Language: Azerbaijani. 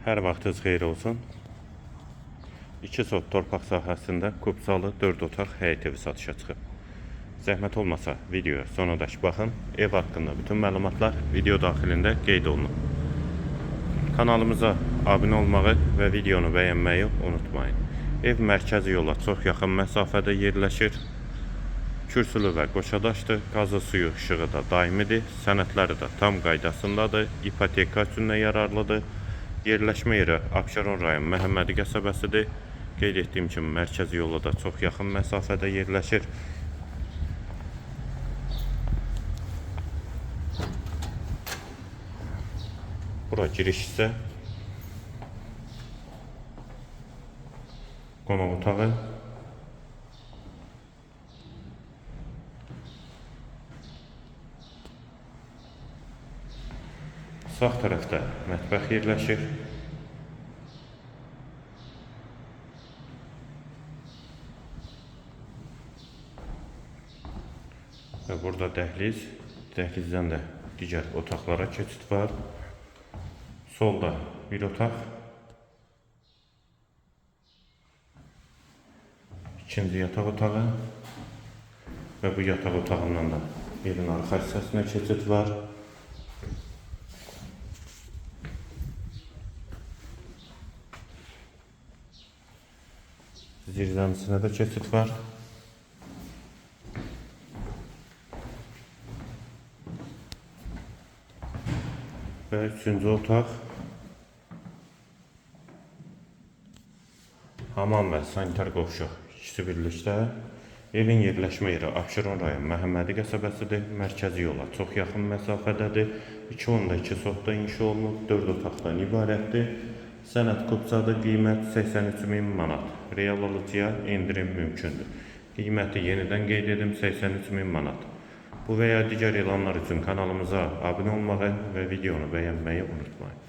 Hər vaxtınız xeyir olsun. 2 sot torpaq sahəsində Kubsalı 4 otaq həyət evi satışa çıxıb. Zəhmət olmasa videoya sonadək baxın. Ev haqqında bütün məlumatlar video daxilində qeyd olunub. Kanalımıza abunə olmağı və videonu bəyənməyi unutmayın. Ev mərkəzi yola çox yaxın məsafədə yerləşir. Kürsülü və qoşadaşdır. Qazı, suyu, işığı da daimidir. Sənədləri də tam qaydasındadır. İpoteka üçün də yararlıdır. Yerləşmə yeri Abşeron rayon Məhəmmədi qəsəbəsidir. Qeyd etdiyim kimi mərkəzi yola da çox yaxın məsafədə yerləşir. Bura giriş isə qonaq otağı. Sağ tərəfdə mətbəx yerləşir. Və burada dəhliz. Dəhlizdən də digər otaqlara keçid var. Solda bir otaq. İkinci yataq otağı. Və bu yataq otağından da evin arxa hissəsinə keçid var. Zirzəmisinə də keçid var. Və üçüncü otaq. Hamam və sanitar qovşaq ikisi birlikdə. Evin yerləşmə yeri Abşeron rayon Məhəmmədi qəsəbəsidir. Mərkəzi yola çox yaxın məsafədədir. 2.2 sotda inşa olunub, 4 otaqdan ibarətdir. Sənəd Kubsadır, qiymət 83.000 manat. Real alıcıya endirim mümkündür. Qiyməti yenidən qeyd edim, 83.000 manat. Bu və ya digər elanlar üçün kanalımıza abunə olmağı və videonu bəyənməyi unutmayın.